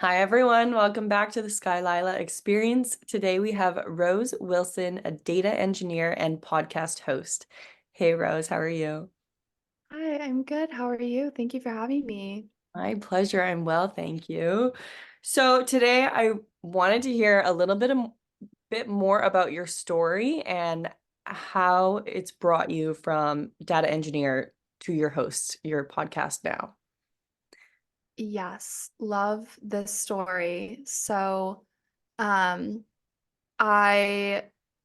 Hi, everyone. Welcome back to the Skylila Experience. Today we have Rose Wilson, a data engineer and podcast host. Hey, Rose, how are you? Hi, I'm good. How are you? Thank you for having me. My pleasure. I'm well, thank you. So today I wanted to hear a little bit more about your story and how it's brought you from data engineer to your host, your podcast now. Yes, love this story. Um, I,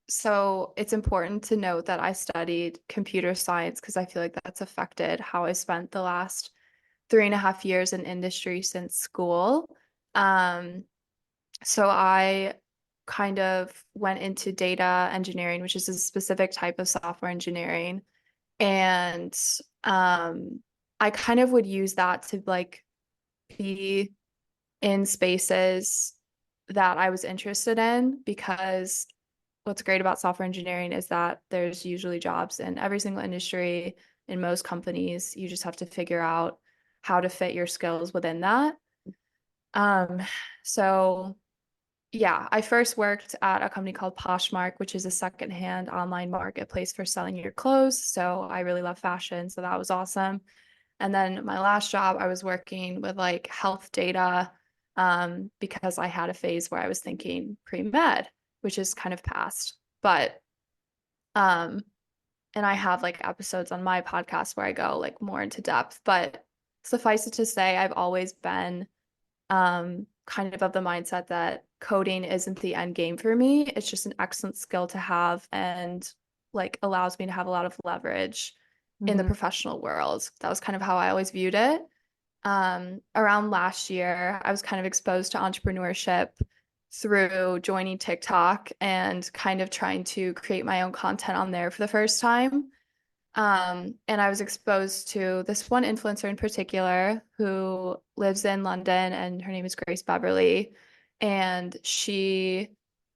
so it's important to note that I studied computer science because I feel like that's affected how I spent the last 3.5 years in industry since school. Um, so I kind of went into data engineering, which is a specific type of software engineering. And um, I kind of would use that to be in spaces that I was interested in because what's great about software engineering is that there's usually jobs in every single industry, in most companies. You just have to figure out how to fit your skills within that. Um, so yeah, I first worked at a company called Poshmark, which is a secondhand online marketplace for selling your clothes. So I really love fashion, so that was awesome. And then my last job, I was working with like health data, because I had a phase where I was thinking pre-med, which is kind of past. But um, and I have like episodes on my podcast where I go like more into depth. But suffice it to say, I've always been kind of the mindset that coding isn't the end game for me. It's just an excellent skill to have and like allows me to have a lot of leverage in the Mhm. professional world. That was kind of how I always viewed it. Around last year, I was kind of exposed to entrepreneurship through joining TikTok and kind of trying to create my own content on there for the first time. And I was exposed to this one influencer in particular who lives in London, and her name is Grace Beverly. And she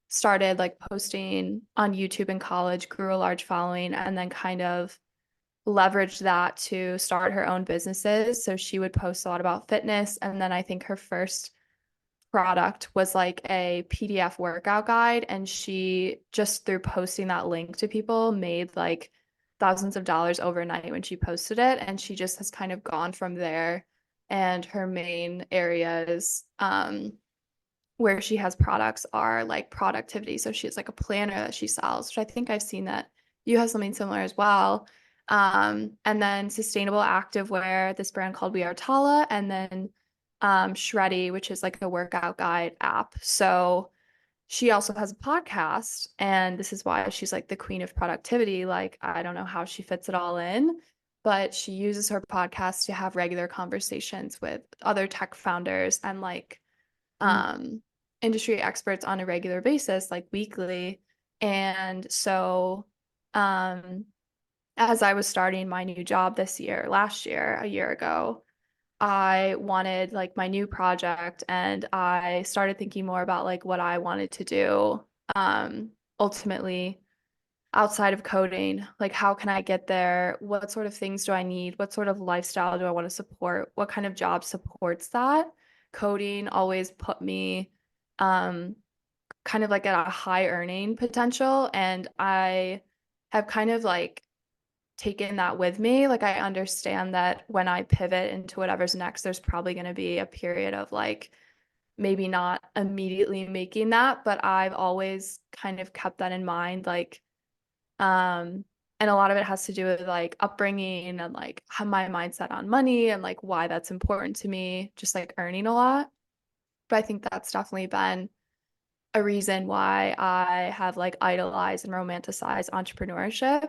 started like posting on YouTube in college, grew a large following, and then kind of leveraged that to start her own businesses. So she would post a lot about fitness. And then I think her first product was like a PDF workout guide. And she just through posting that link to people made like thousands of dollars overnight when she posted it. And she just has kind of gone from there. And her main areas where she has products are like productivity. So she has like a planner that she sells, which I think I've seen that you have something similar as well. And then sustainable activewear, this brand called We Are Tala, and then Shreddy, which is like a workout guide app. So she also has a podcast, and this is why she's like the queen of productivity. Like, I don't know how she fits it all in, but she uses her podcast to have regular conversations with other tech founders and like um, industry experts on a regular basis, like weekly. And so, um, as I was starting my new job this year, last year, a year ago, I wanted like my new project and I started thinking more about like what I wanted to do ultimately outside of coding. Like how can I get there? What sort of things do I need? What sort of lifestyle do I want to support? What kind of job supports that? Coding always put me um kind of like at a high earning potential, and I have kind of like taken that with me. Like I understand that when I pivot into whatever's next, there's probably going to be a period of like maybe not immediately making that, but I've always kind of kept that in mind. And a lot of it has to do with like upbringing and like how my mindset on money and like why that's important to me, just like earning a lot. But I think that's definitely been a reason why I have like idolized and romanticized entrepreneurship.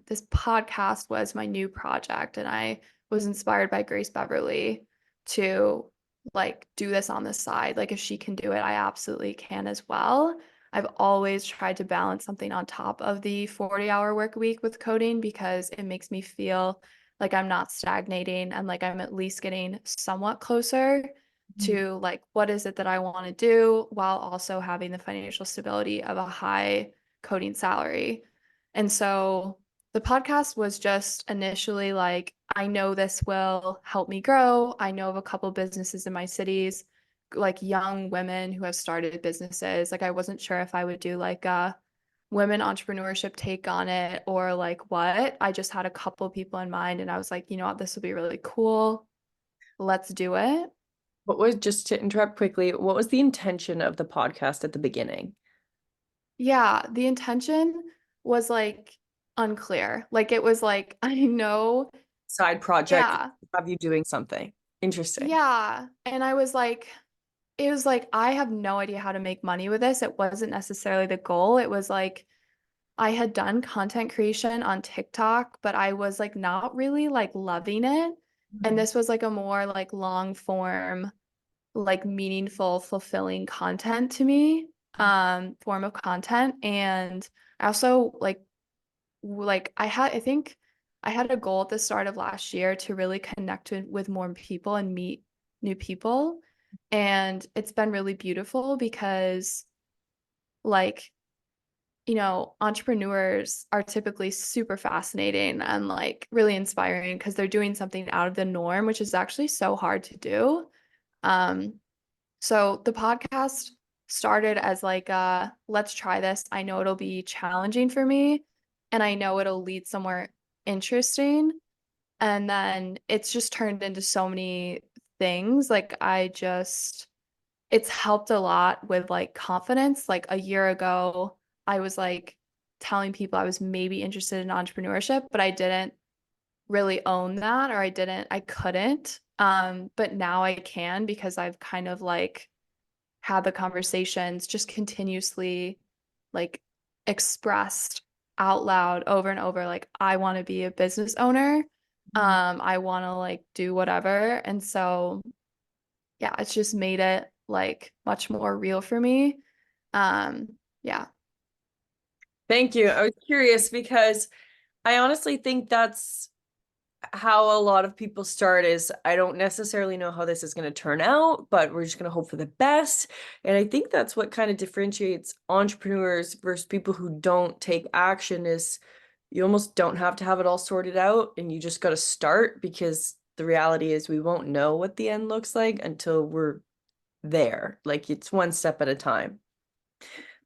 This podcast was my new project, and I was inspired by Grace Beverly to like do this on the side. Like, if she can do it, I absolutely can as well. I've always tried to balance something on top of the 40-hour work week with coding because it makes me feel like I'm not stagnating and like I'm at least getting somewhat closer Mhm. to like what is it that I want to do while also having the financial stability of a high coding salary. And so the podcast was just initially like, I know this will help me grow. I know of a couple businesses in my cities like young women who have started businesses. Like I wasn't sure if I would do like a women entrepreneurship take on it or like what. I just had a couple people in mind and I was like, you know what, this would be really cool. Let's do it. What was, just to interrupt quickly, what was the intention of the podcast at the beginning? Yeah, the intention was like unclear. Like it was like, I know, Side project, yeah, have you doing something? Interesting. yeah. And I was like, it was like, I have no idea how to make money with this. It wasn't necessarily the goal. It was like, I had done content creation on TikTok, but I was like not really like loving it. And Mhm. this was like a more like long form, like meaningful, fulfilling content to me, form of content. And I also I think I had a goal at the start of last year to really connect with more people and meet new people. And it's been really beautiful because like entrepreneurs are typically super fascinating and like really inspiring because they're doing something out of the norm, which is actually so hard to do. Um, so the podcast started as like let's try this. I know it'll be challenging for me and I know it'll lead somewhere interesting. And then it's just turned into so many things. Like it's helped a lot with like confidence. Like a year ago, I was like telling people I was maybe interested in entrepreneurship, but I didn't really own that or I couldn't. But now I can because I've kind of like had the conversations just continuously like expressed out loud over and over like I want to be a business owner. I want to like do whatever. And so yeah, it's just made it like much more real for me. Yeah. Thank you. I was curious because I honestly think that's how a lot of people start is I don't necessarily know how this is going to turn out, but we're just going to hope for the best. And I think that's what kind of differentiates entrepreneurs versus people who don't take action is you almost don't have to have it all sorted out and you just got to start because the reality is we won't know what the end looks like until we're there. Like it's one step at a time.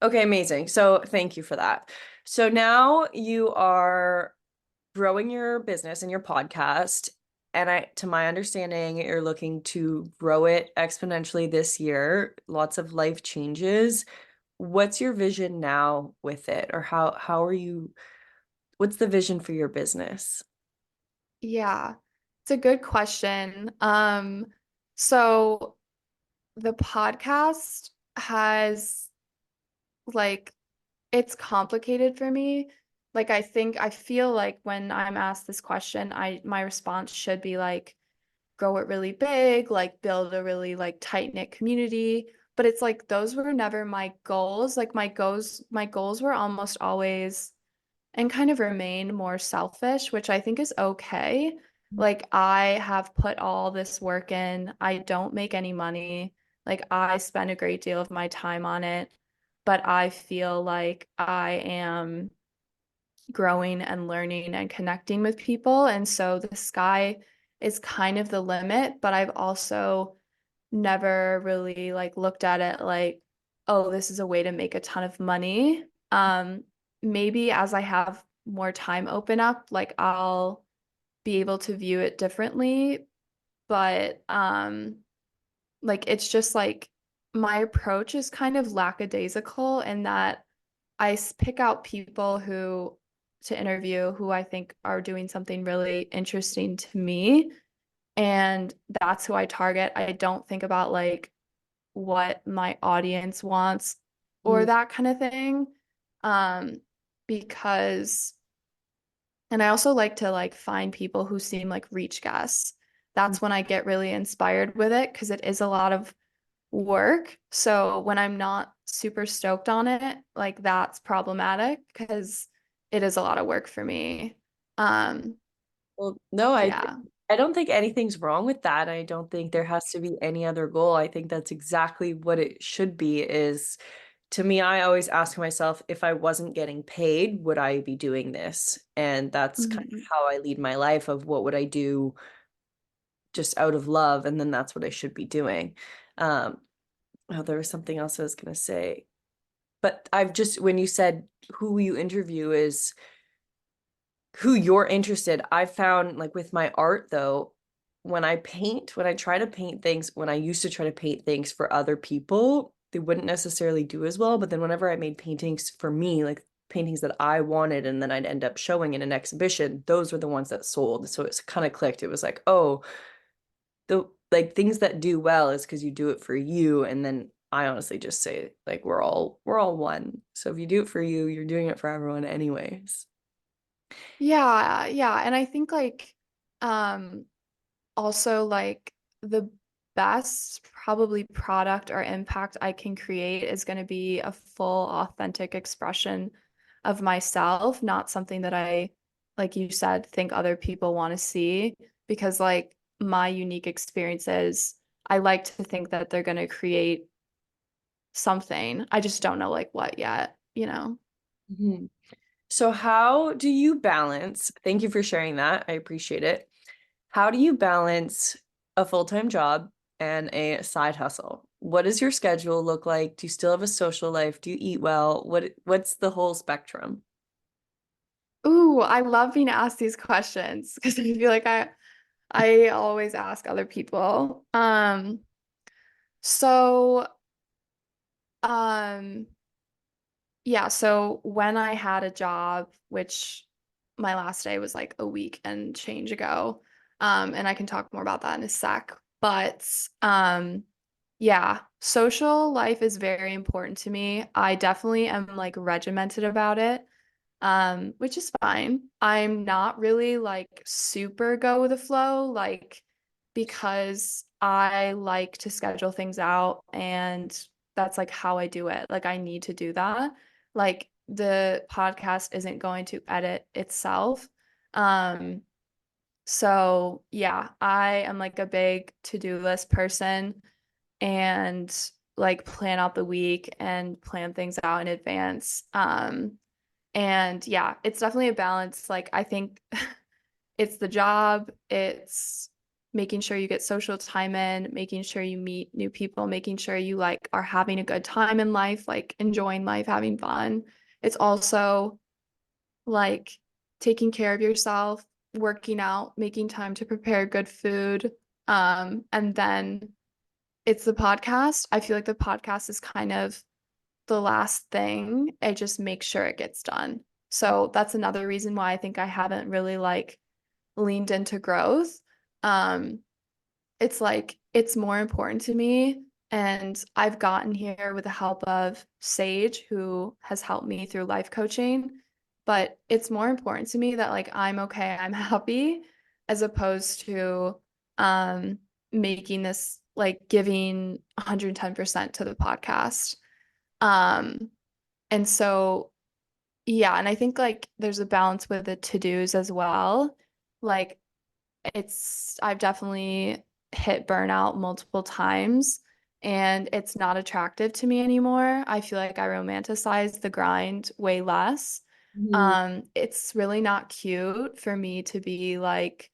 Okay, amazing. So thank you for that. So now you are growing your business and your podcast. And to my understanding, you're looking to grow it exponentially this year. Lots of life changes. What's your vision now with it? Or how are you, what's the vision for your business? Yeah. It's a good question. So the podcast has like it's complicated for me. Like I feel like when I'm asked this question, I my response should be like grow it really big, like build a really like tight-knit community. But it's like those were never my goals. Like my goals were almost always and kind of remain more selfish, which I think is okay. Like I have put all this work in. I don't make any money. Like I spend a great deal of my time on it, but I feel like I am growing and learning and connecting with people. And so the sky is kind of the limit, but I've also never really like looked at it like, oh, this is a way to make a ton of money. Maybe as I have more time open up, like I'll be able to view it differently, but like it's just like my approach is kind of lackadaisical in that pick out people who to interview who I think are doing something really interesting to me. And that's who I target. I don't think about like what my audience wants or Mm, that kind of thing. Um, because, and I also like to like find people who seem like reach guests. mm. That's when I get really inspired with it because it is a lot of work. So when I'm not super stoked on it, like that's problematic because it is a lot of work for me. Um, Well, no, yeah. I don't think anything's wrong with that. I don't think there has to be any other goal. I think that's exactly what it should be is to me, I always ask myself if I wasn't getting paid, would I be doing this? And that's kind of Mhm. how I lead my life of what would I do just out of love, and then that's what I should be doing. Oh, there was something else I was gonna say. But I've just, when you said who you interview is who you're interested, I found like with my art though, when I try to paint things, when I used to try to paint things for other people, they wouldn't necessarily do as well. But then whenever I made paintings for me, like paintings that I wanted, and then I'd end up showing in an exhibition, those were the ones that sold. So it's kind of clicked. It was like, oh, the like things that do well is because you do it for you. And then I honestly just say like we're all one. So if you do it for you, you're doing it for everyone anyways. Yeah, yeah. And I think like um also like the best probably product or impact I can create is going to be a full authentic expression of myself, not something that I, like you said, think other people want to see because like my unique experiences, I like to think that they're going to create something. I just don't know like what yet, you know? Mhm. So how do you balance? Thank you for sharing that. I appreciate it. How do you balance a full-time job and a side hustle? What does your schedule look like? Do you still have a social life? Do you eat well? What's the whole spectrum? Ooh, I love being asked these questions because I feel like I always ask other people. So um yeah, so when I had a job, which my last day was like a week and change ago, and I can talk more about that in a sec. But yeah, social life is very important to me. I definitely am like regimented about it, which is fine. I'm not really like super go with the flow, like because I like to schedule things out and that's like how I do it. Like I need to do that. Like the podcast isn't going to edit itself. Um, so yeah, I am like a big to-do list person and like plan out the week and plan things out in advance. And yeah, it's definitely a balance. Like, I think it's the job, it's making sure you get social time in, making sure you meet new people, making sure you like are having a good time in life, like enjoying life, having fun. It's also like taking care of yourself, working out, making time to prepare good food. And then it's the podcast. I feel like the podcast is kind of the last thing. I just make sure it gets done. So that's another reason why I think I haven't really like leaned into growth. Um, it's like it's more important to me. And I've gotten here with the help of Sage, who has helped me through life coaching. But it's more important to me that like I'm okay, I'm happy, as opposed to um making this like giving 110% to the podcast. Um, and so, yeah, and I think like there's a balance with the to-dos as well. Like I've definitely hit burnout multiple times and it's not attractive to me anymore. I feel like I romanticize the grind way less. Mhm. It's really not cute for me to be like,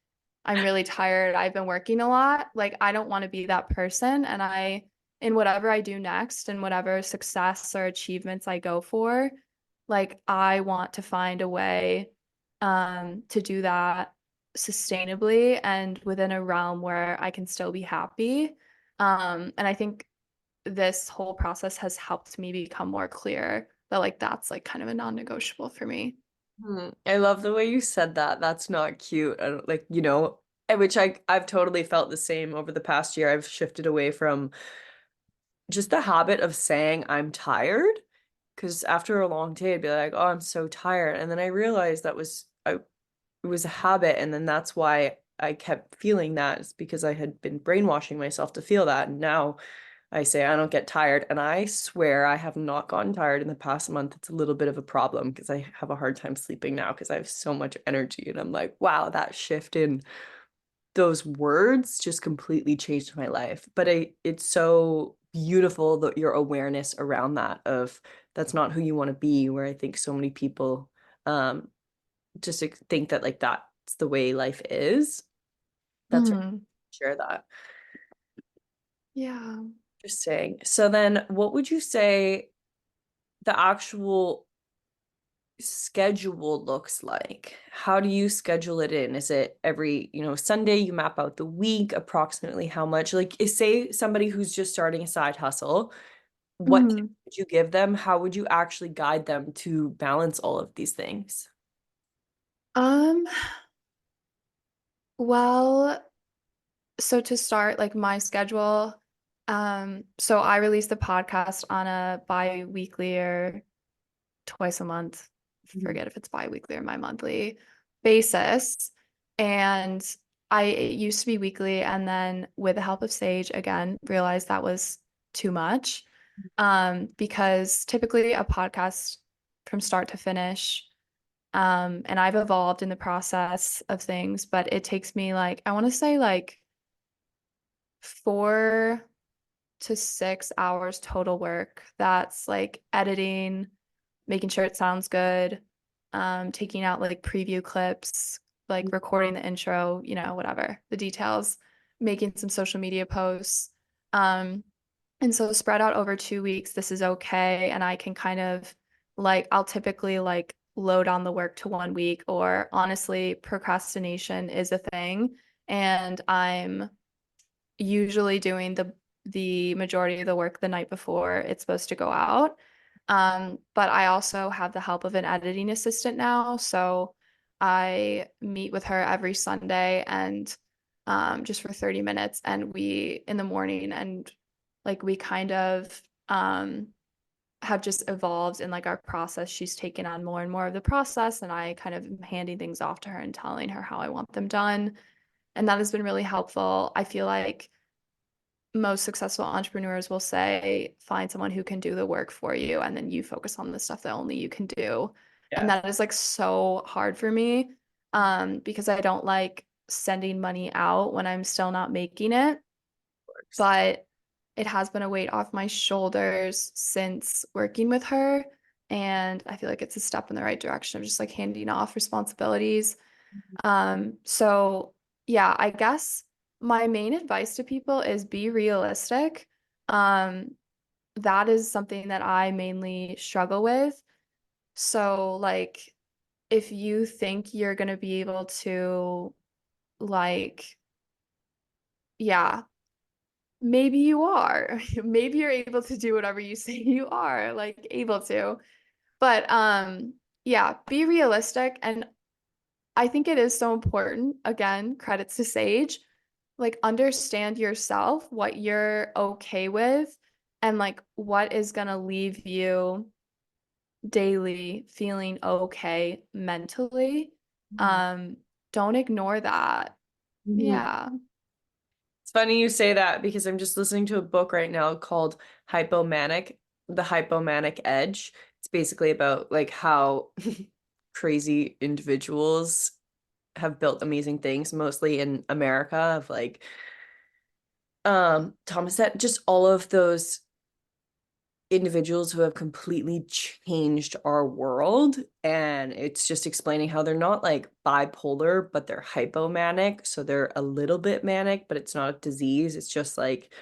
I'm really tired. I've been working a lot. Like, I don't want to be that person. And in whatever I do next and whatever success or achievements I go for, like, I want to find a way, to do that sustainably and within a realm where I can still be happy. And I think this whole process has helped me become more clear that like that's like kind of a non-negotiable for me. I love the way you said that. That's not cute. I don't like, which I've totally felt the same over the past year. I've shifted away from just the habit of saying I'm tired. Because after a long day, I'd be like, oh, I'm so tired. And then I realized it was a habit. And then that's why I kept feeling that, is because I had been brainwashing myself to feel that. And now I say I don't get tired. And I swear I have not gotten tired in the past month. It's a little bit of a problem because I have a hard time sleeping now because I have so much energy. And I'm like, wow, that shift in those words just completely changed my life. But it's so beautiful that your awareness around that of that's not who you want to be, where I think so many people um just think that like that's the way life is. That's Hmm. share that. Yeah. Interesting. So then what would you say the actual schedule looks like? How do you schedule it in? Is it every, Sunday you map out the week, approximately how much? Like, say somebody who's just starting a side hustle, what tips Mhm. would you give them? How would you actually guide them to balance all of these things? Um, well, so to start, like my schedule, so I release the podcast on a bi-weekly or twice a month. Mhm. Forget if it's bi-weekly or bi-monthly basis. And it used to be weekly, and then with the help of Sage, again, realized that was too much. Because typically a podcast from start to finish, and I've evolved in the process of things, but it takes me like, I want to say like 4 to 6 hours total work. That's like editing, making sure it sounds good, taking out like preview clips, like recording the intro, whatever, the details, making some social media posts. Um, and so spread out over 2 weeks, this is okay. And I can kind of like, I'll typically like load on the work to 1 week, or honestly, procrastination is a thing. And I'm usually doing the majority of the work the night before it's supposed to go out. But I also have the help of an editing assistant now, so I meet with her every Sunday and just for 30 minutes, and we in the morning, and like we kind of have just evolved in like our process. She's taken on more and more of the process, and I kind of am handing things off to her and telling her how I want them done. And that has been really helpful. I feel like most successful entrepreneurs will say, find someone who can do the work for you, and then you focus on the stuff that only you can do. And Yeah, of that is like so hard for me, because I don't like sending money out when I'm still not making it. course. But it has been a weight off my shoulders since working with her. And I feel like it's a step in the right direction of just like handing off responsibilities. So yeah, I guess my main advice to people is be realistic. Um, that is something that I mainly struggle with. So like if you think you're gonna be able to like, yeah, maybe you are. Maybe you're able to do whatever you say you are, like able to. But yeah, be realistic. And I think it is so important, again, credits to Sage, like understand yourself, what you're okay with, and like what is gonna leave you daily feeling okay mentally. Mhm. Um, don't ignore that. Mhm. Yeah. It's funny you say that because I'm just listening to a book right now called Hypomanic, The Hypomanic Edge. It's basically about like how crazy individuals have built amazing things, mostly in America, of like Thomas said, just all of those individuals who have completely changed our world. And it's just explaining how they're not like bipolar, but they're hypomanic. So they're a little bit manic, but it's not a disease. It's just like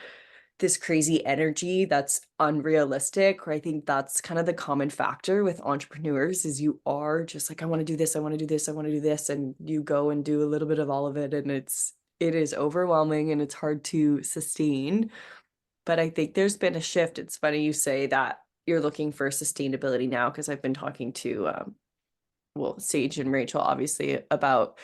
this crazy energy that's unrealistic. Or I think that's kind of the common factor with entrepreneurs is you are just like, I want to do this, I want to do this, I want to do this. And you go and do a little bit of all of it. And it is overwhelming and it's hard to sustain. But I think there's been a shift. It's funny you say that you're looking for sustainability now because I've been talking to well, Sage and Rachel obviously about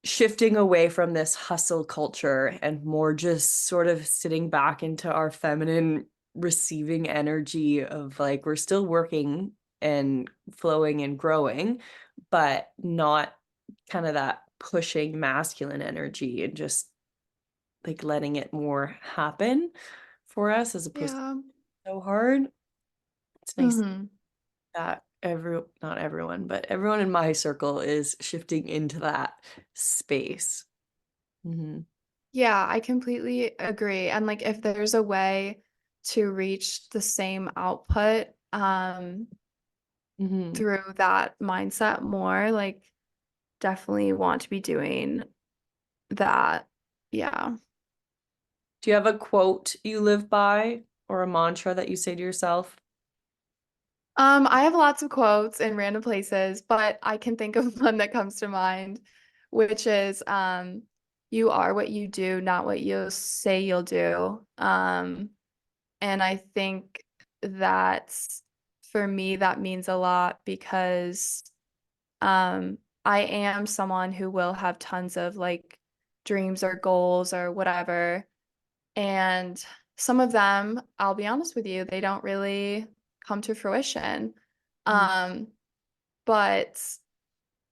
shifting away from this hustle culture and more just sort of sitting back into our feminine receiving energy of like we're still working and flowing and growing, but not kind of that pushing masculine energy and just like letting it more happen for us as opposed to Yeah. so hard. It's nice Hmm. that not everyone, but everyone in my circle is shifting into that space. Hmm. Yeah, I completely agree. And like if there's a way to reach the same output, Hmm. through that mindset more, like definitely want to be doing that. Yeah. Do you have a quote you live by or a mantra that you say to yourself? I have lots of quotes in random places, but I can think of one that comes to mind, which is you are what you do, not what you say you'll do. And I think that for me, that means a lot because um, I am someone who will have tons of like dreams or goals or whatever. And some of them, I'll be honest with you, they don't really come to fruition. Mhm. Um, but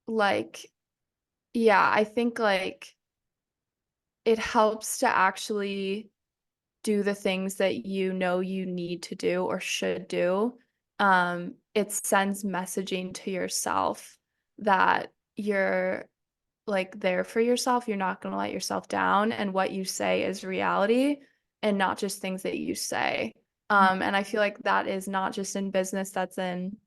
like, yeah, I think like it helps to actually do the things that you know you need to do or should do. It sends messaging to yourself that you're like there for yourself. You're not going to let yourself down, and what you say is reality and not just things that you say. And I feel like that is not just in business, that's in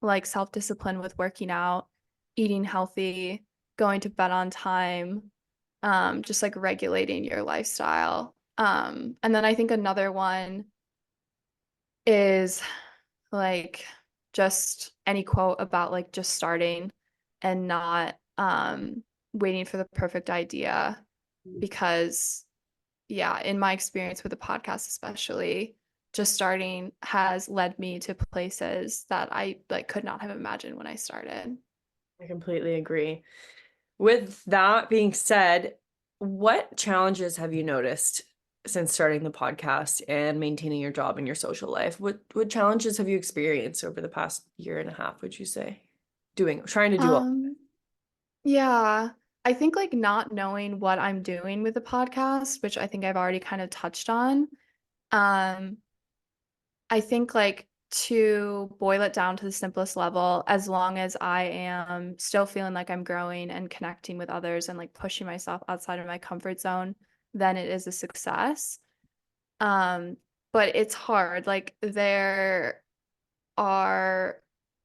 like self-discipline with working out, eating healthy, going to bed on time, just like regulating your lifestyle. And then I think another one is like just any quote about like just starting and not waiting for the perfect idea because yeah, in my experience with the podcast especially, just starting has led me to places that I like could not have imagined when I started. I completely agree. With that being said, what challenges have you noticed since starting the podcast and maintaining your job and your social life? What challenges have you experienced over the past year and a half, would you say? Trying to do all. Um, yeah, I think like not knowing what I'm doing with the podcast, which I think I've already kind of touched on. Um, I think like to boil it down to the simplest level, as long as I am still feeling like I'm growing and connecting with others and like pushing myself outside of my comfort zone, then it is a success. Um, but it's hard. Like there are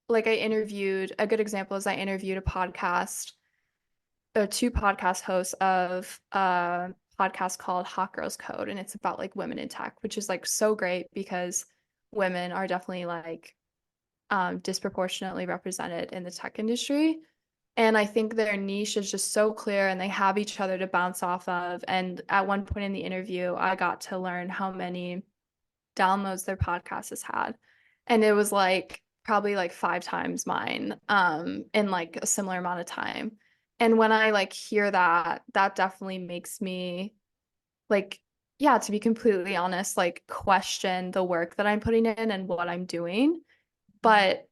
like I interviewed a good example is I interviewed a podcast two podcast hosts of a podcast called Hot Girls Code, and it's about like women in tech, which is like so great because women are definitely like disproportionately represented in the tech industry. And I think their niche is just so clear and they have each other to bounce off of. And at one point in the interview, I got to learn how many downloads their podcast has had. And it was like probably like 5 times mine in like a similar amount of time. And when I like hear that, that definitely makes me like, yeah, to be completely honest, like question the work that I'm putting in and what I'm doing. But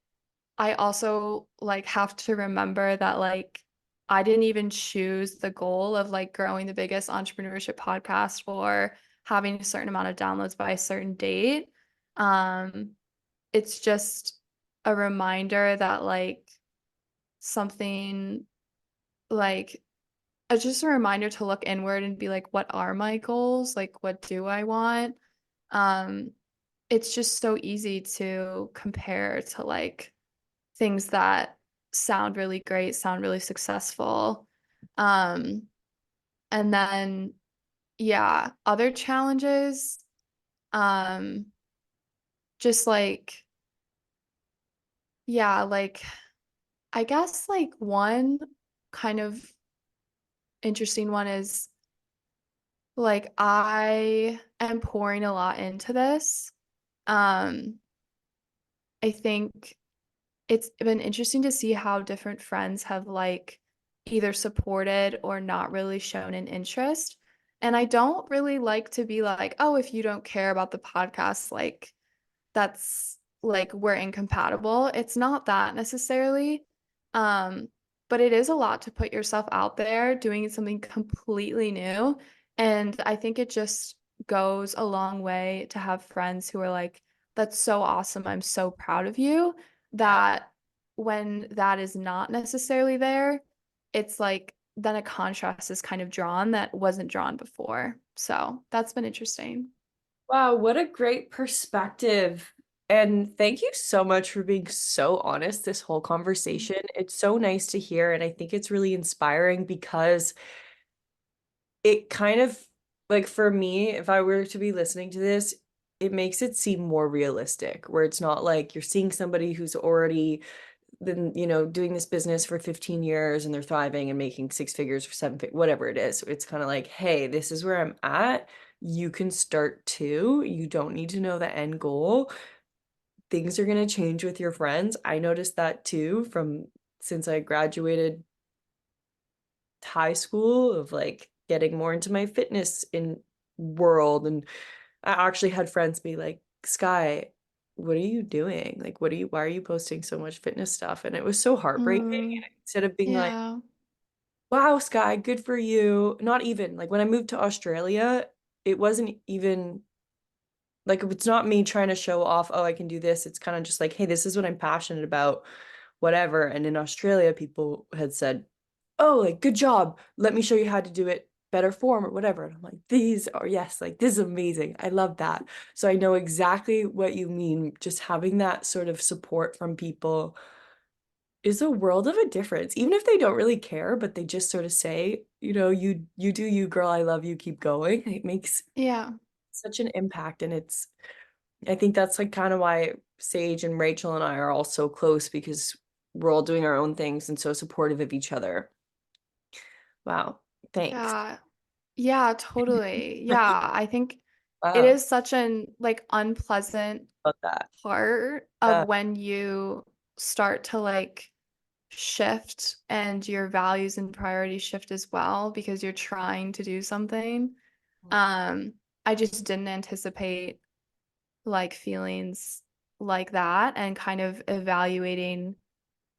I also like have to remember that like I didn't even choose the goal of like growing the biggest entrepreneurship podcast or having a certain amount of downloads by a certain date. Um, it's just a reminder that like something like it's just a reminder to look inward and be like, what are my goals? Like, what do I want? Um, it's just so easy to compare to like things that sound really great, sound really successful. Um, and then, yeah, other challenges, um, just like, yeah, like, I guess like one kind of interesting one is like, I am pouring a lot into this. Um, I think it's been interesting to see how different friends have like either supported or not really shown an interest. And I don't really like to be like, oh, if you don't care about the podcast, like that's like we're incompatible. It's not that necessarily. Um, but it is a lot to put yourself out there doing something completely new. And I think it just goes a long way to have friends who are like, that's so awesome. I'm so proud of you. That when that is not necessarily there, it's like then a contrast is kind of drawn that wasn't drawn before. So that's been interesting. Wow, what a great perspective. And thank you so much for being so honest this whole conversation. It's so nice to hear, and I think it's really inspiring because it kind of like for me, if I were to be listening to this, it makes it seem more realistic, where it's not like you're seeing somebody who's already been, doing this business for 15 years and they're thriving and making six figures or seven figures, whatever it is. It's kind of like, hey, this is where I'm at. You can start too. You don't need to know the end goal. Things are going to change with your friends. I noticed that too from since I graduated high school of like getting more into my fitness in world. And I actually had friends be like, Sky, what are you doing? Like, why are you posting so much fitness stuff? And it was so heartbreaking. Mm, Instead of being like, yeah. wow, Sky, good for you. Not even like when I moved to Australia, it wasn't even like it's not me trying to show off, oh, I can do this. It's kind of just like, hey, this is what I'm passionate about, whatever. And in Australia, people had said, oh, like, good job. Let me show you how to do it better form or whatever. And I'm like, these are, yes, like, this is amazing. I love that. So I know exactly what you mean. Just having that sort of support from people is a world of a difference. Even if they don't really care, but they just sort of say, you do you, girl, I love you, keep going. It makes Yeah. such an impact. And I think that's like kind of why Sage and Rachel and I are all so close because we're all doing our own things and so supportive of each other. Wow. Thanks. Yeah. Yeah, totally. Yeah, I think it Wow. is such an like unpleasant About that. part of Yeah. when you start to like shift and your values and priorities shift as well because you're trying to do something. Um, I just didn't anticipate like feelings like that and kind of evaluating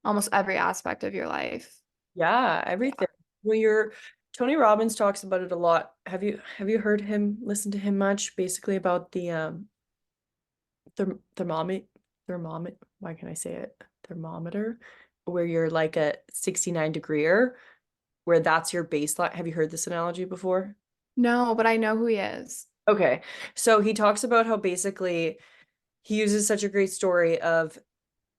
almost every aspect of your life. Yeah, Yeah. everything. Well, Tony Robbins talks about it a lot. Have you heard him, listen to him much? Basically about the thermometer, why can I say it? Thermometer, where you're like a 69 degreer, where that's your baseline. Have you heard this analogy before? No, but I know who he is. Okay. So he talks about how basically he uses such a great story of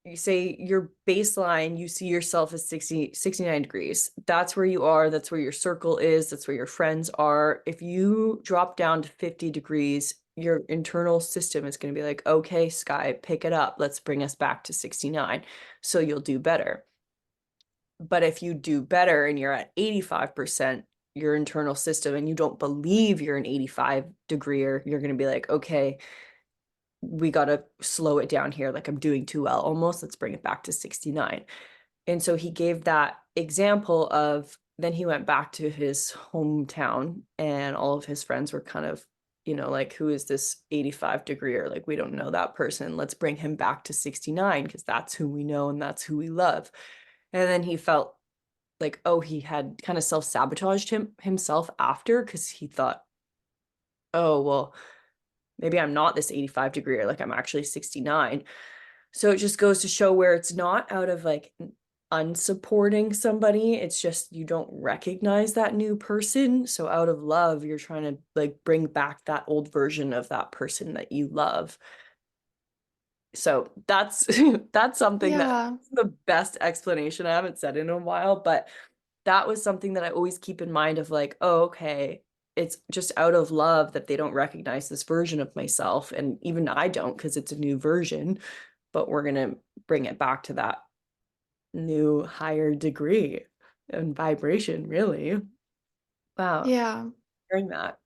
you say your baseline, you see yourself as 69 degrees. That's where you are. That's where your circle is. That's where your friends are. If you drop down to 50 degrees, your internal system is going to be like, okay, Sky, pick it up. Let's bring us back to 69. So you'll do better. But if you do better and you're at 85%, your internal system, and you don't believe you're an 85 degree, you're going to be like, okay, we got to slow it down here. Like I'm doing too well almost. Let's bring it back to 69. And so he gave that example of then he went back to his hometown and all of his friends were kind of, like, who is this 85 degree? Or like, we don't know that person. Let's bring him back to 69 because that's who we know and that's who we love. And then he felt like, oh, he had kind of self-sabotaged himself after because he thought, oh, well, maybe I'm not this 85 degree, or like I'm actually 69. So it just goes to show where it's not out of like unsupporting somebody. It's just you don't recognize that new person. So out of love, you're trying to like bring back that old version of that person that you love. So that's that's something that Yeah. the best explanation. I haven't said in a while, but that was something that I always keep in mind of like, oh, okay, it's just out of love that they don't recognize this version of myself. And even I don't because it's a new version, but we're going to bring it back to that new higher degree and vibration, really. Wow, Yeah. hearing that.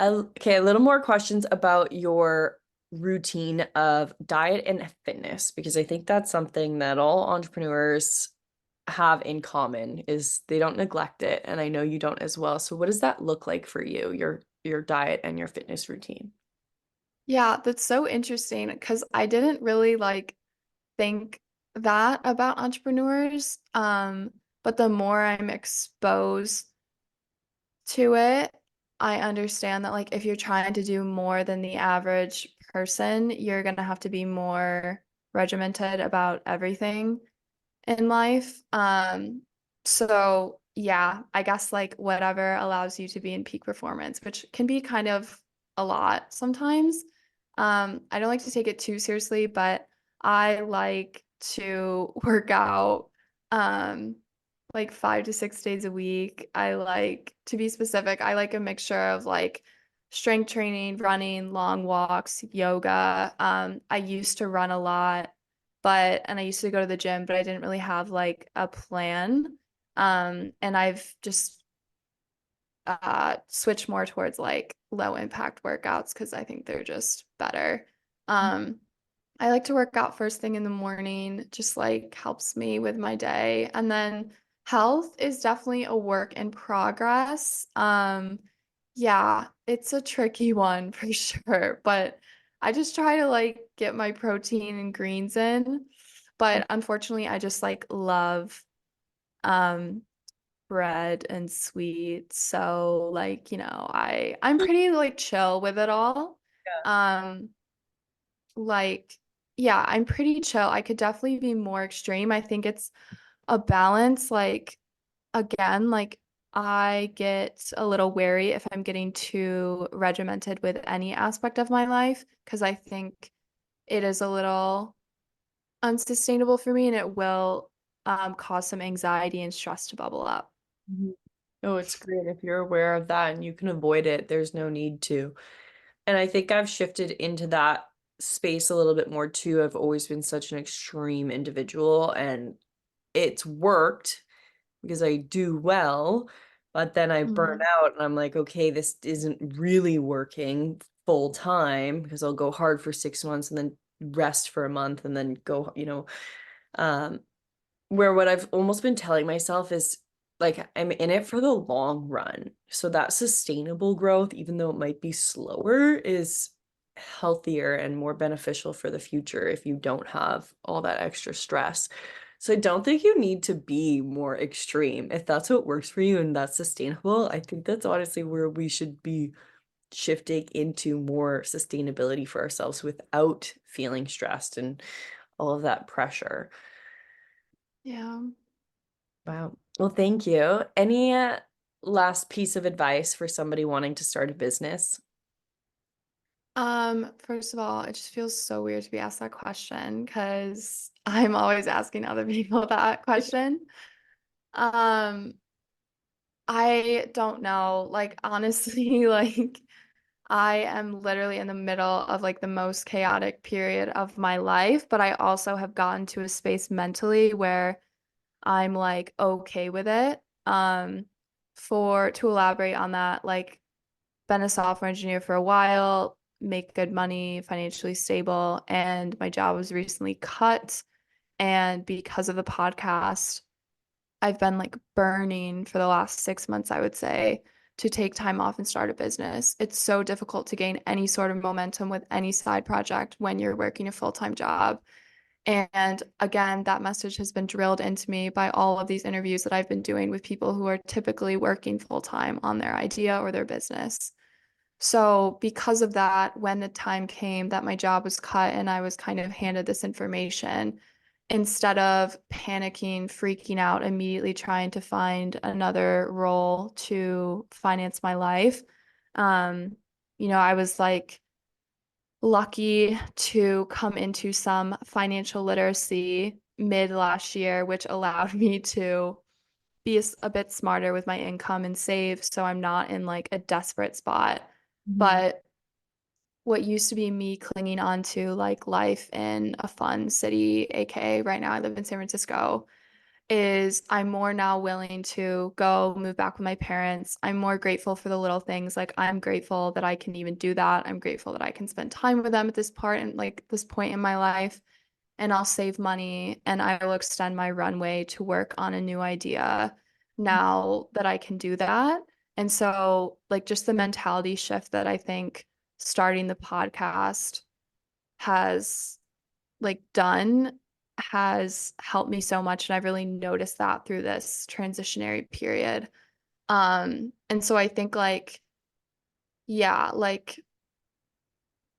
Okay, a little more questions about your routine of diet and fitness, because I think that's something that all entrepreneurs have in common is they don't neglect it, and I know you don't as well. So what does that look like for you, your diet and your fitness routine? Yeah, that's so interesting because I didn't really like think that about entrepreneurs. But the more I'm exposed to it, I understand that like if you're trying to do more than the average person, you're gonna have to be more regimented about everything in life. So yeah, I guess like whatever allows you to be in peak performance, which can be kind of a lot sometimes. I don't like to take it too seriously, but I like to work out um like 5 to 6 days a week. I like, to be specific, I like a mixture of like strength training, running, long walks, yoga. I used to run a lot, and I used to go to the gym, but I didn't really have like a plan. And I've just switched more towards like low impact workouts because I think they're just better. Um, I like to work out first thing in the morning, just like helps me with my day. And then health is definitely a work in progress. Yeah, it's a tricky one for sure, but I just try to like get my protein and greens in. But unfortunately, I just like love um bread and sweet. So like, I'm pretty like chill with it all. Um like, yeah, I'm pretty chill. I could definitely be more extreme. I think it's a balance. Like, again, like I get a little wary if I'm getting too regimented with any aspect of my life because I think it is a little unsustainable for me and it will cause some anxiety and stress to bubble up. Mhm. Oh, it's great if you're aware of that and you can avoid it. There's no need to. And I think I've shifted into that space a little bit more too. I've always been such an extreme individual and it's worked because I do well, but then I burn Mhm. out and I'm like, okay, this isn't really working full time because I'll go hard for 6 months and then rest for a month and then go, um, where what I've almost been telling myself is like I'm in it for the long run. So that sustainable growth, even though it might be slower, is healthier and more beneficial for the future if you don't have all that extra stress. So I don't think you need to be more extreme. If that's what works for you and that's sustainable, I think that's honestly where we should be shifting into more sustainability for ourselves without feeling stressed and all of that pressure. Yeah. Wow. Well, thank you. Any last piece of advice for somebody wanting to start a business? First of all, it just feels so weird to be asked that question because I'm always asking other people that question. Um, I don't know. Like honestly, like I am literally in the middle of like the most chaotic period of my life, but I also have gotten to a space mentally where I'm like okay with it. For to elaborate on that, like been a software engineer for a while, make good money, financially stable, and my job was recently cut. And because of the podcast, I've been like burning for the last 6 months, I would say, to take time off and start a business. It's so difficult to gain any sort of momentum with any side project when you're working a full-time job. And again, that message has been drilled into me by all of these interviews that I've been doing with people who are typically working full-time on their idea or their business. So, because of that, when the time came that my job was cut and I was kind of handed this information, instead of panicking, freaking out, immediately trying to find another role to finance my life, um, I was like lucky to come into some financial literacy mid last year, which allowed me to be a bit smarter with my income and save so I'm not in like a desperate spot. Mhm. But what used to be me clinging on to like life in a fun city, aka right now I live in San Francisco, is I'm more now willing to go move back with my parents. I'm more grateful for the little things. Like I'm grateful that I can even do that. I'm grateful that I can spend time with them at this part and like this point in my life. And I'll save money and I will extend my runway to work on a new idea now that I can do that. And so, like, just the mentality shift that I think starting the podcast has like done has helped me so much. And I've really noticed that through this transitionary period. And so I think like, yeah, like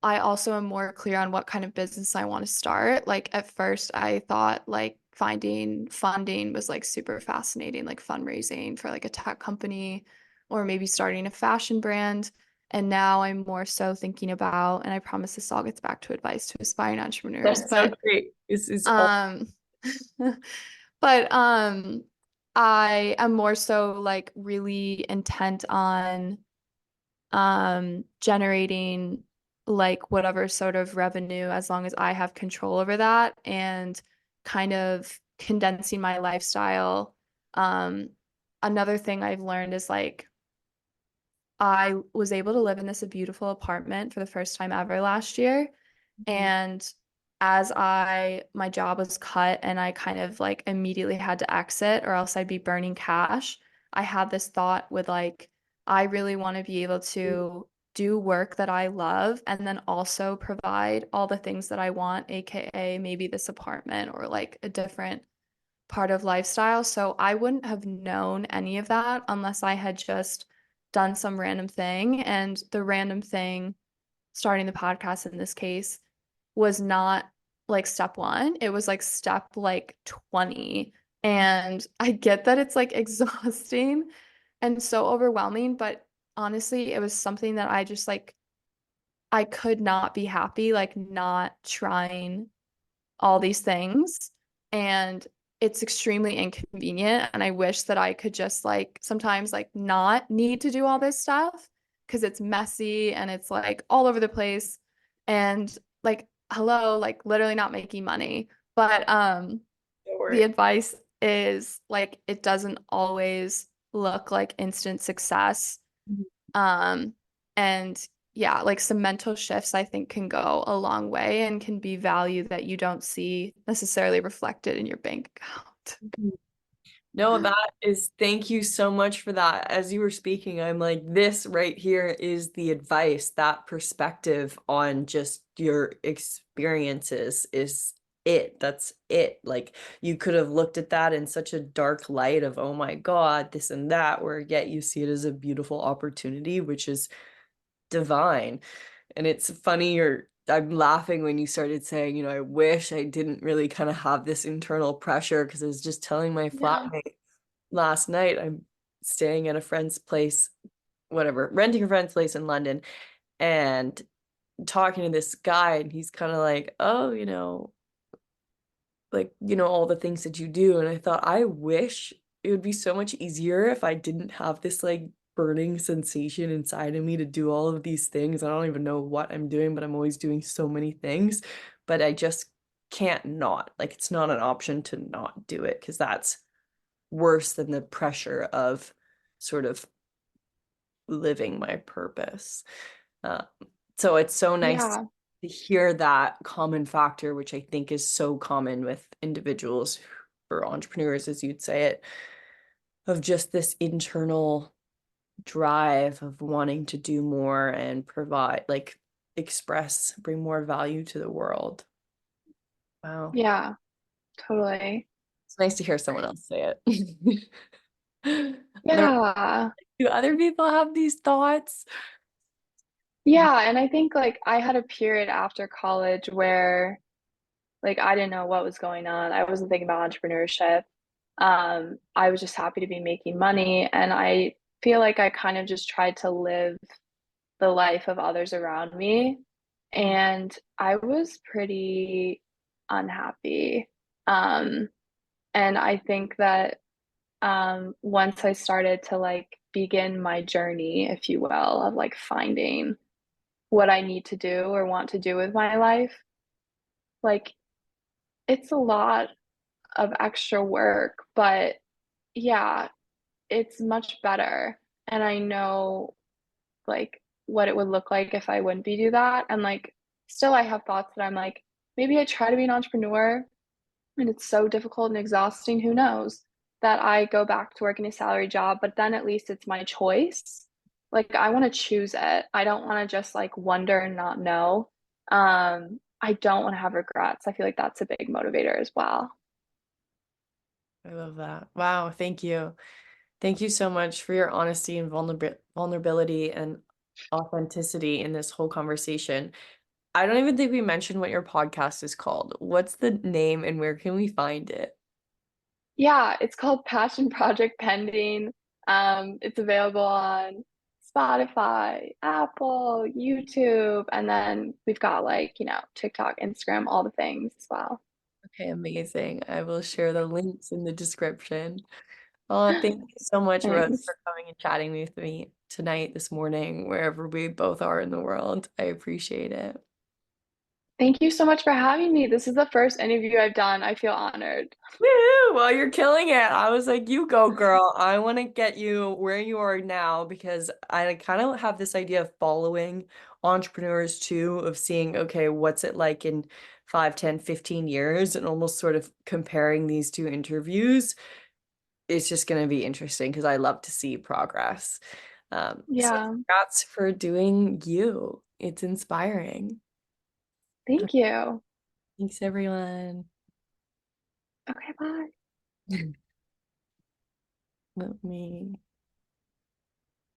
I also am more clear on what kind of business I want to start. Like at first I thought like finding funding was like super fascinating, like fundraising for like a tech company or maybe starting a fashion brand. And now I'm more so thinking about, and I promise this all gets back to advice to aspiring entrepreneurs, That's so but great. This is all. um but I am more so like really intent on generating like whatever sort of revenue as long as I have control over that and kind of condensing my lifestyle. Um, Another thing I've learned is like I was able to live in this beautiful apartment for the first time ever last year. Mhm. And as my job was cut and I kind of like immediately had to exit or else I'd be burning cash, I had this thought with like, I really want to be able to do work that I love and then also provide all the things that I want, AKA maybe this apartment or like a different part of lifestyle. So I wouldn't have known any of that unless I had just done some random thing. And the random thing, starting the podcast in this case, was not like step one. It was like step like 20. And I get that it's like exhausting and so overwhelming, but honestly, it was something that I just like, I could not be happy, like not trying all these things. And it's extremely inconvenient. And I wish that I could just like sometimes like not need to do all this stuff because it's messy and it's like all over the place. And like, hello, like literally not making money. But Don't the worry. advice is like it doesn't always look like instant success. Um, and yeah, like some mental shifts I think can go a long way and can be value that you don't see necessarily reflected in your bank account. Mhm. No, that is, thank you so much for that. As you were speaking, I'm like, this right here is the advice, that perspective on just your experiences is it. That's it. Like, you could have looked at that in such a dark light of, oh my God, this and that, where yet you see it as a beautiful opportunity, which is divine. And it's funny, or I'm laughing when you started saying, I wish I didn't really kind of have this internal pressure because I was just telling my Yeah. flatmate last night, I'm staying at a friend's place, whatever, renting a friend's place in London, and talking to this guy, and he's kind of like, oh, like, all the things that you do. And I thought, I wish it would be so much easier if I didn't have this like burning sensation inside of me to do all of these things. I don't even know what I'm doing, but I'm always doing so many things. But I just can't not. Like, it's not an option to not do it because that's worse than the pressure of sort of living my purpose. Uh, so it's so nice Yeah. to hear that common factor, which I think is so common with individuals or entrepreneurs, as you'd say it, of just this internal drive of wanting to do more and provide, like, express, bring more value to the world. Wow. Yeah, totally. It's nice to hear someone else say it. Learn, Yeah. do other people have these thoughts? Yeah, and I think like I had a period after college where like I didn't know what was going on. I wasn't thinking about entrepreneurship. I was just happy to be making money, and I feel like I kind of just tried to live the life of others around me. And I was pretty unhappy. Um, and I think that once I started to like begin my journey, if you will, of like finding what I need to do or want to do with my life, like it's a lot of extra work, but yeah, it's much better. And I know like what it would look like if I wouldn't be do that. And like still I have thoughts that I'm like, maybe I try to be an entrepreneur and it's so difficult and exhausting, who knows, that I go back to working a salary job, but then at least it's my choice. Like I want to choose it. I don't want to just like wonder and not know. I don't want to have regrets. I feel like that's a big motivator as well. I love that. Wow, thank you. Thank you so much for your honesty and vulnerability and authenticity in this whole conversation. I don't even think we mentioned what your podcast is called. What's the name and where can we find it? Yeah, it's called Passion Project Pending. It's available on Spotify, Apple, YouTube, and then we've got like, TikTok, Instagram, all the things as well. Okay, amazing. I will share the links in the description. Thank you so much, Rose, Thanks. for coming and chatting with me tonight, this morning, wherever we both are in the world. I appreciate it. Thank you so much for having me. This is the first interview I've done. I feel honored. Woo! Well, you're killing it. I was like, you go, girl. I want to get you where you are now because I kind of have this idea of following entrepreneurs too, of seeing, okay, what's it like in 5, 10, 15 years, and almost sort of comparing these two interviews. It's just going to be interesting because I love to see progress. So Yeah. congrats for doing you. It's inspiring. Thank you. Thanks, everyone. Okay, bye. Let me